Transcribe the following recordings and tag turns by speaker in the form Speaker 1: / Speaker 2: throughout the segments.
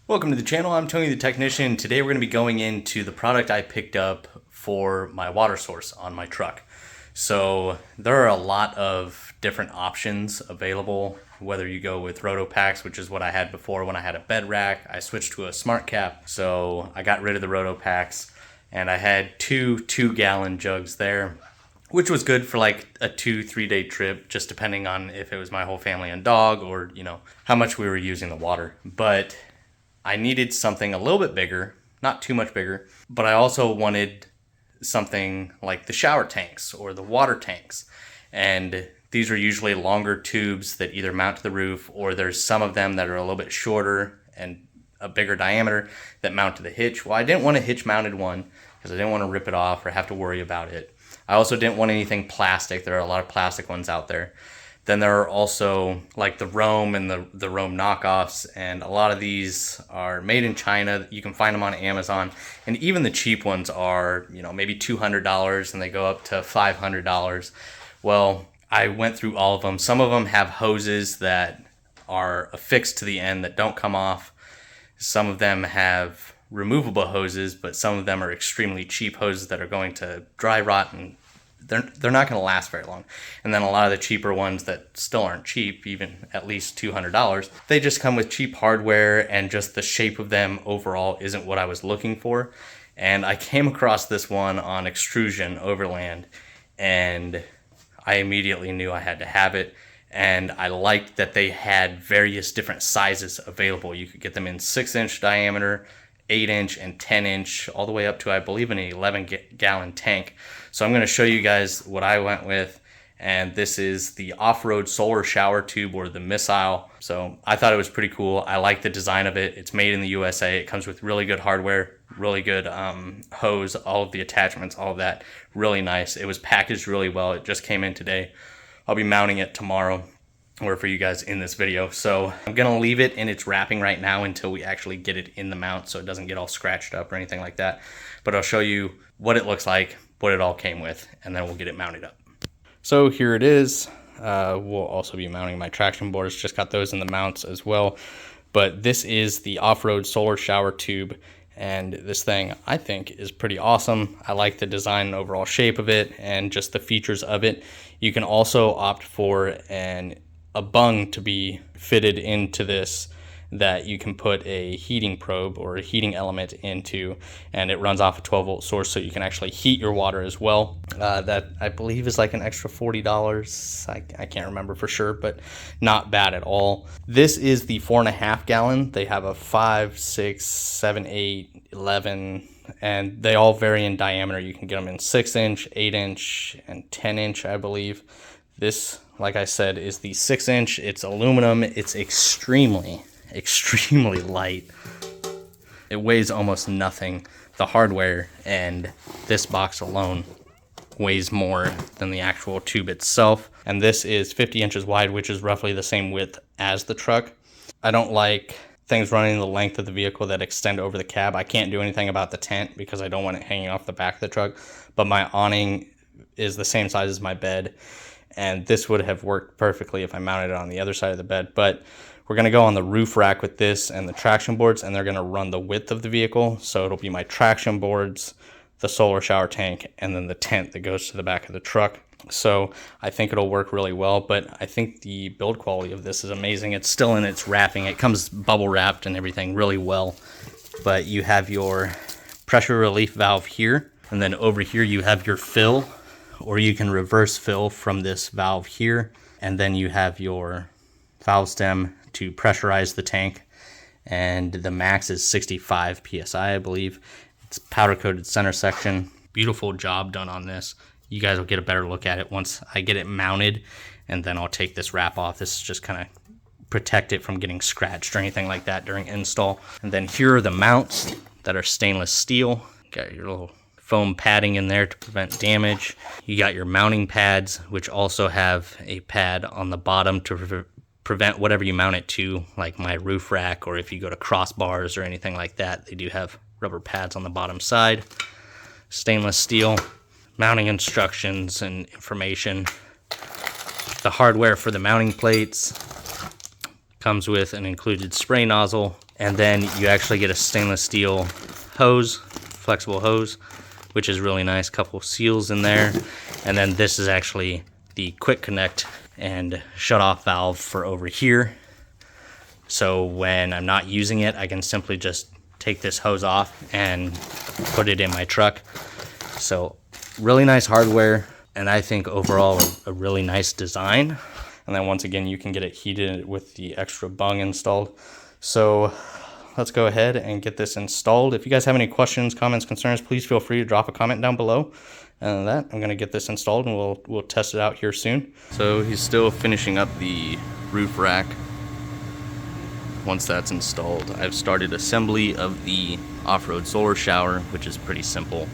Speaker 1: Welcome to the channel. I'm Tony the Technician. Today we're going to be going into the product I picked up for my water source on my truck. So there are a lot of different options available, whether you go with roto packs, which is what I had before when I had a bed rack. I switched to a smart cap, so I got rid of the roto packs and I had two 2-gallon jugs there, which was good for like a 2-3 day trip, just depending on if it was my whole family and dog or, how much we were using the water. But I needed something a little bit bigger, not too much bigger, but I also wanted something like the shower tanks or the water tanks. And these are usually longer tubes that either mount to the roof, or there's some of them that are a little bit shorter and a bigger diameter that mount to the hitch. Well, I didn't want a hitch mounted one because I didn't want to rip it off or have to worry about it. I also didn't want anything plastic. There are a lot of plastic ones out there. Then there are also like the Rome and the Rome knockoffs, and a lot of these are made in China. You can find them on Amazon, and even the cheap ones are, maybe $200, and they go up to $500. Well, I went through all of them. Some of them have hoses that are affixed to the end that don't come off. Some of them have removable hoses, but some of them are extremely cheap hoses that are going to dry rot, and they're not going to last very long. And then a lot of the cheaper ones that still aren't cheap, even at least $200, they just come with cheap hardware, and just the shape of them overall isn't what I was looking for. And I came across this one on Xtrusion Overland, and I immediately knew I had to have it. And I liked that they had various different sizes available. You could get them in 6-inch diameter, 8-inch, and 10-inch, all the way up to, I believe, an 11-gallon tank. So I'm going to show you guys what I went with, and this is the Offroad solar shower tube, or the missile. So I thought it was pretty cool. I like the design of it. It's made in the USA. It comes with really good hardware, really good hose, all of the attachments, all of that. Really nice. It was packaged really well. It just came in today. I'll be mounting it tomorrow, or for you guys in this video. So I'm gonna leave it in its wrapping right now until we actually get it in the mount, so it doesn't get all scratched up or anything like that. But I'll show you what it looks like, what it all came with, and then we'll get it mounted up. So here it is. We'll also be mounting my traction boards. Just got those in the mounts as well. But this is the Offroad solar shower tube, and this thing I think is pretty awesome. I like the design and overall shape of it and just the features of it. You can also opt for a bung to be fitted into this that you can put a heating probe or a heating element into, and it runs off a 12-volt source, so you can actually heat your water as well. That I believe is like an extra $40. I can't remember for sure, but not bad at all. This is the 4.5 gallon. They have a 5, 6, 7, 8, 11, and they all vary in diameter. You can get them in 6-inch, 8-inch, and 10-inch, I believe. This, like I said, is the 6-inch. It's aluminum. It's extremely light. It weighs almost nothing. The hardware and this box alone weighs more than the actual tube itself. And this is 50 inches wide, which is roughly the same width as the truck. I don't like things running the length of the vehicle that extend over the cab. I can't do anything about the tent because I don't want it hanging off the back of the truck, but my awning is the same size as my bed, and this would have worked perfectly if I mounted it on the other side of the bed. But we're going to go on the roof rack with this and the traction boards, and they're going to run the width of the vehicle. So it'll be my traction boards, the solar shower tank, and then the tent that goes to the back of the truck. So I think it'll work really well, but I think the build quality of this is amazing. It's still in its wrapping. It comes bubble wrapped and everything really well. But you have your pressure relief valve here, and then over here you have your fill, or you can reverse fill from this valve here. And then you have your valve stem to pressurize the tank, and the max is 65 psi, I believe. It's powder coated center section. Beautiful job done on this. You guys will get a better look at it once I get it mounted, and then I'll take this wrap off. This is just kind of protect it from getting scratched or anything like that during install. And then here are the mounts that are stainless steel. Got your little foam padding in there to prevent damage. You got your mounting pads, which also have a pad on the bottom to prevent whatever you mount it to, like my roof rack, or if you go to crossbars or anything like that, they do have rubber pads on the bottom side. Stainless steel. Mounting instructions and information. The hardware for the mounting plates comes with an included spray nozzle And then you actually get a stainless steel hose, flexible hose, which is really nice. Couple seals in there. And then this is actually the quick connect and shut off valve for over here. So when I'm not using it, I can simply just take this hose off and put it in my truck. So really nice hardware, and I think overall a really nice design. And then once again, you can get it heated with the extra bung installed. So let's go ahead and get this installed. If you guys have any questions, comments, concerns, please feel free to drop a comment down below. And that, I'm gonna get this installed and we'll test it out here soon. So he's still finishing up the roof rack. Once that's installed, I've started assembly of the off-road solar shower, which is pretty simple.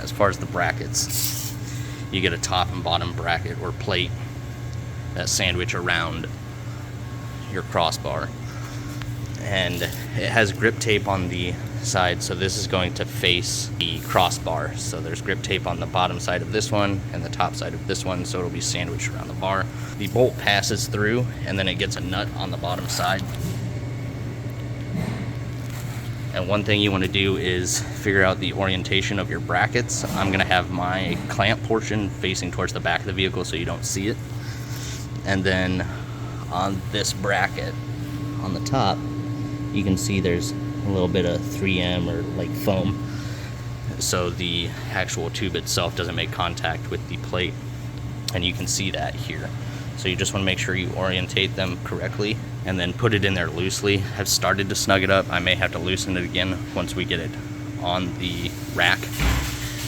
Speaker 1: As far as the brackets, you get a top and bottom bracket or plate that sandwich around your crossbar, and it has grip tape on the side, so this is going to face the crossbar. So there's grip tape on the bottom side of this one and the top side of this one, so it'll be sandwiched around the bar. The bolt passes through and then it gets a nut on the bottom side. And one thing you want to do is figure out the orientation of your brackets. I'm going to have my clamp portion facing towards the back of the vehicle so you don't see it. And then on this bracket on the top, you can see there's a little bit of 3M or like foam, so the actual tube itself doesn't make contact with the plate, and you can see that here. So you just want to make sure you orientate them correctly and then put it in there loosely. I've started to snug it up. I may have to loosen it again once we get it on the rack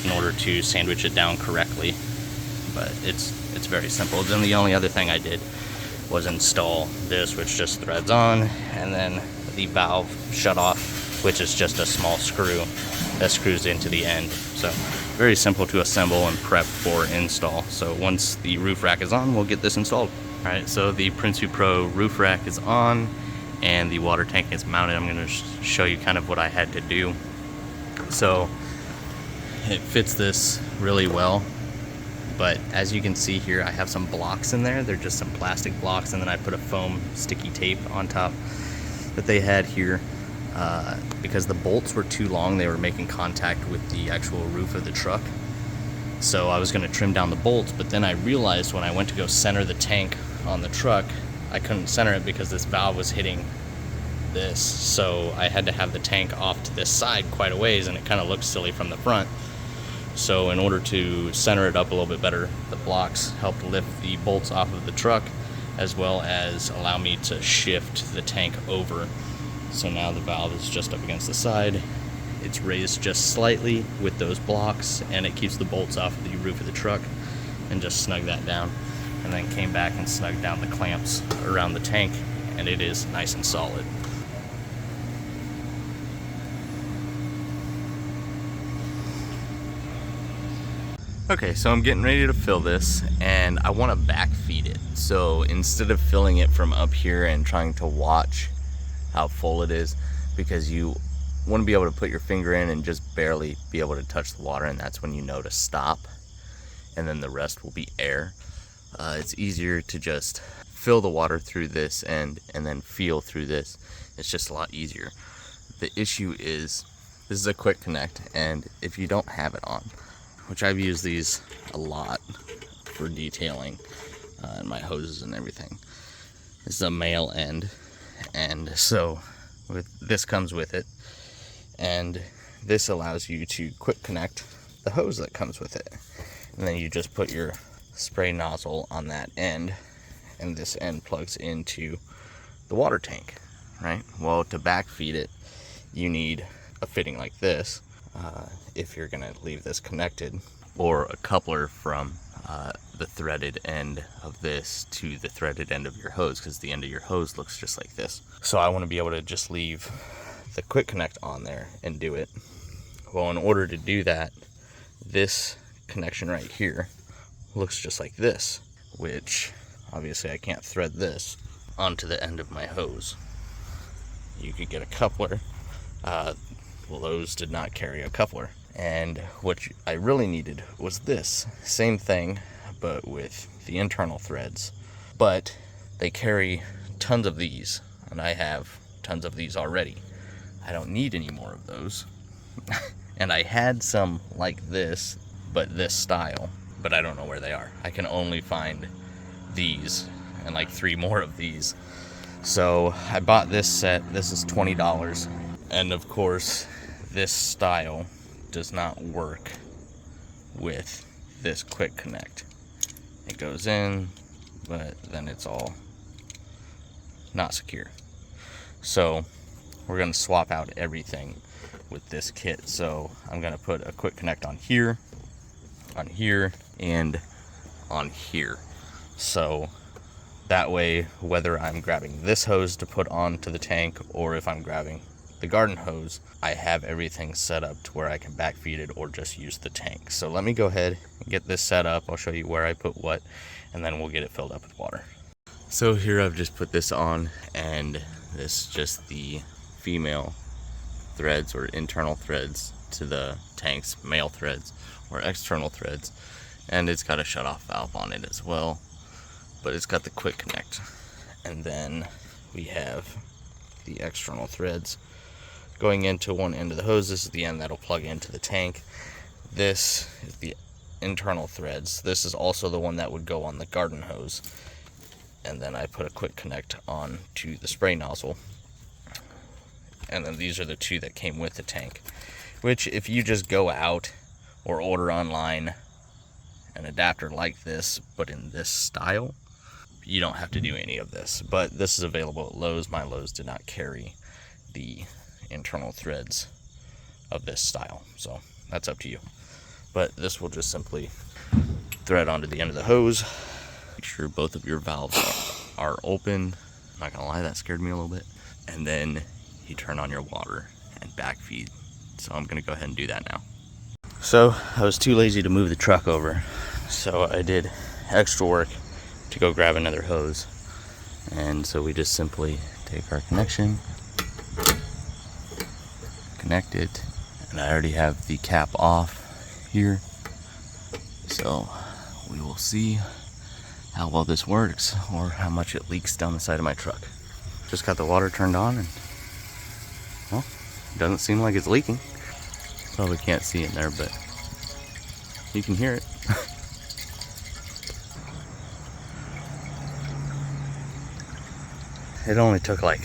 Speaker 1: in order to sandwich it down correctly, but it's very simple. Then the only other thing I did was install this, which just threads on, and then the valve shut off, which is just a small screw that screws into the end. So very simple to assemble and prep for install. So once the roof rack is on, we'll get this installed. All right, so the Prinsu Pro roof rack is on and the water tank is mounted. I'm going to show you kind of what I had to do. So it fits this really well, but as you can see here, I have some blocks in there. They're just some plastic blocks, and then I put a foam sticky tape on top that they had here because the bolts were too long. They were making contact with the actual roof of the truck. So I was going to trim down the bolts, but then I realized when I went to go center the tank on the truck, I couldn't center it because this valve was hitting this. So I had to have the tank off to this side quite a ways, and it kind of looked silly from the front. So in order to center it up a little bit better, the blocks helped lift the bolts off of the truck, as well as allow me to shift the tank over. So now the valve is just up against the side. It's raised just slightly with those blocks, and it keeps the bolts off of the roof of the truck, and just snug that down. And then came back and snugged down the clamps around the tank, and it is nice and solid. Okay, so I'm getting ready to fill this, and I want to backfeed it. So instead of filling it from up here and trying to watch how full it is, because you want to be able to put your finger in and just barely be able to touch the water, and that's when you know to stop, and then the rest will be air. It's easier to just fill the water through this and then feel through this. It's just a lot easier. The issue is this is a quick connect, and if you don't have it on, which I've used these a lot for detailing and my hoses and everything, this is a male end, and so this comes with it, and this allows you to quick connect the hose that comes with it, and then you just put your spray nozzle on that end, and this end plugs into the water tank, right? Well, to backfeed it, you need a fitting like this if you're gonna leave this connected, or a coupler from the threaded end of this to the threaded end of your hose, because the end of your hose looks just like this. So I want to be able to just leave the quick connect on there and do it. Well, in order to do that, this connection right here looks just like this, which obviously I can't thread this onto the end of my hose. You could get a coupler. Well, those did not carry a coupler, and what I really needed was this same thing, but with the internal threads. But they carry tons of these, and I have tons of these already. I don't need any more of those. And I had some like this, but this style, but I don't know where they are. I can only find these and like 3 more of these. So I bought this set. This is $20. And of course, this style does not work with this quick connect. It goes in, but then it's all not secure. So we're gonna swap out everything with this kit. So I'm gonna put a quick connect on here, and on here. So that way, whether I'm grabbing this hose to put onto the tank or if I'm grabbing the garden hose, I have everything set up to where I can backfeed it or just use the tank. So let me go ahead and get this set up. I'll show you where I put what, and then we'll get it filled up with water. So here I've just put this on, and this is just the female threads or internal threads to the tank's male threads or external threads, and it's got a shut off valve on it as well, but it's got the quick connect. And then we have the external threads going into one end of the hose. This is the end that'll plug into the tank. This is the internal threads. This is also the one that would go on the garden hose. And then I put a quick connect on to the spray nozzle. And then these are the 2 that came with the tank, which if you just go out or order online an adapter like this but in this style, you don't have to do any of this. But this is available at Lowe's. My Lowe's did not carry the internal threads of this style, so that's up to you. But this will just simply thread onto the end of the hose. Make sure both of your valves are open. I'm not gonna lie, that scared me a little bit. And then you turn on your water and backfeed. So I'm gonna go ahead and do that now. So I was too lazy to move the truck over, so I did extra work to go grab another hose. And so we just simply take our connection, connect it, and I already have the cap off here, so we will see how well this works or how much it leaks down the side of my truck. Just got the water turned on, and well, it doesn't seem like it's leaking. Probably can't see in there, but you can hear it. It only took like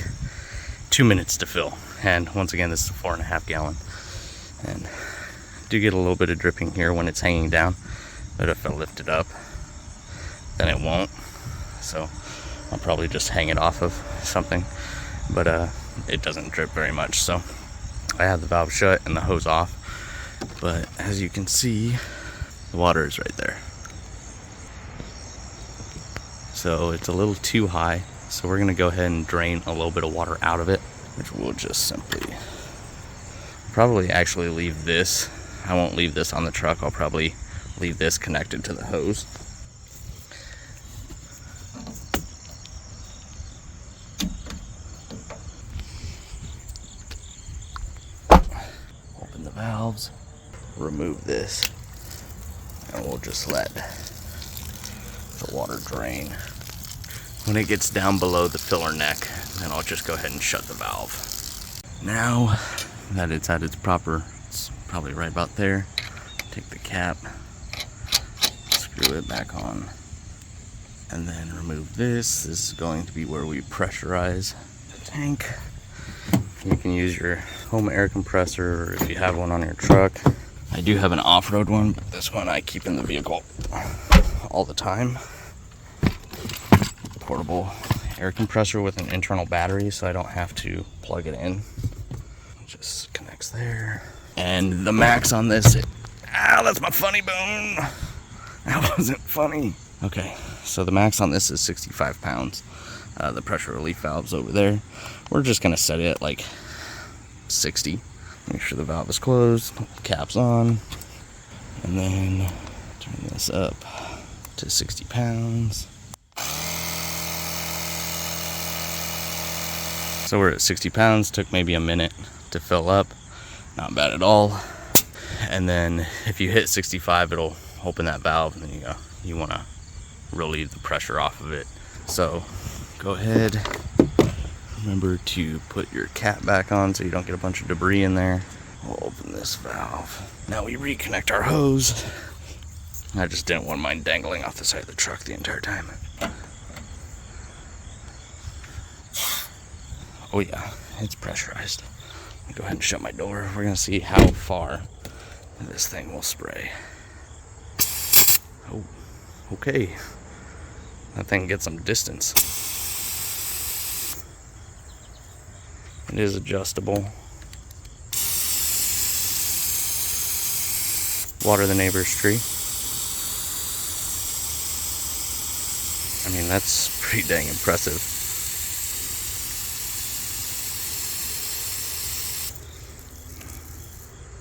Speaker 1: 2 minutes to fill, and once again, this is a 4.5 gallon, and I do get a little bit of dripping here when it's hanging down, but if I lift it up, then it won't. So I'll probably just hang it off of something, but it doesn't drip very much. So I have the valve shut and the hose off, but as you can see, the water is right there. So it's a little too high. So we're gonna go ahead and drain a little bit of water out of it, which we'll just simply probably actually leave this. I won't leave this on the truck. I'll probably leave this connected to the hose. Open the valves, remove this, and we'll just let the water drain. When it gets down below the filler neck, then I'll just go ahead and shut the valve. Now that it's at its proper, it's probably right about there, take the cap, screw it back on, and then remove this. This is going to be where we pressurize the tank. You can use your home air compressor, or if you have one on your truck. I do have an off-road one, but this one I keep in the vehicle all the time. Portable air compressor with an internal battery, so I don't have to plug it in. It just connects there. And the max on this, that's my funny bone. That wasn't funny. Okay, so the max on this is 65 pounds. The pressure relief valve's over there. We're just gonna set it at like 60. Make sure the valve is closed, cap's on, and then turn this up to 60 pounds. So we're at 60 pounds, took maybe a minute to fill up, not bad at all. And then if you hit 65, it'll open that valve, and then you want to relieve the pressure off of it. So go ahead, Remember to put your cap back on so you don't get a bunch of debris in there. We'll open this valve. Now we reconnect our hose. I just didn't want mine dangling off the side of the truck the entire time. Oh yeah, it's pressurized. I'll go ahead and shut my door. We're gonna see how far this thing will spray. Oh, okay. That thing gets some distance. It is adjustable. Water the neighbor's tree. I mean, that's pretty dang impressive.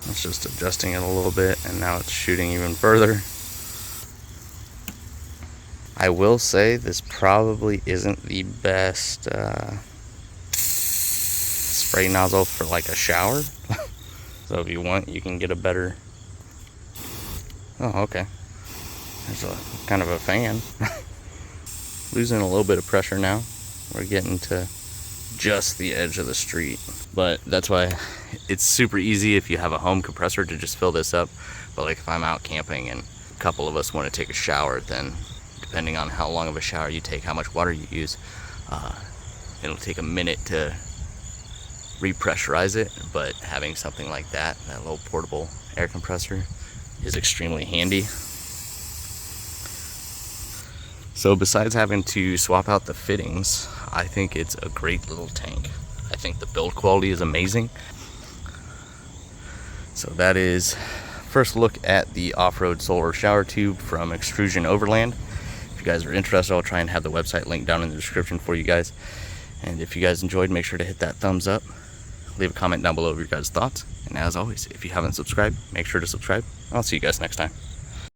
Speaker 1: It's just adjusting it a little bit, and now it's shooting even further. I will say this probably isn't the best spray nozzle for like a shower. So if you want, you can get a better... Oh, okay. There's a kind of a fan. Losing a little bit of pressure now. We're getting to just the edge of the street. But that's why it's super easy if you have a home compressor to just fill this up. But like if I'm out camping and a couple of us want to take a shower, then depending on how long of a shower you take, how much water you use, it'll take a minute to repressurize it. But having something like that little portable air compressor, is extremely handy. So besides having to swap out the fittings, I think it's a great little tank. I think the build quality is amazing. So that is first look at the off-road solar shower tube from Xtrusion Overland. If you guys are interested, I'll try and have the website linked down in the description for you guys. And if you guys enjoyed, make sure to hit that thumbs up. Leave a comment down below of your guys' thoughts. And as always, if you haven't subscribed, make sure to subscribe. I'll see you guys next time.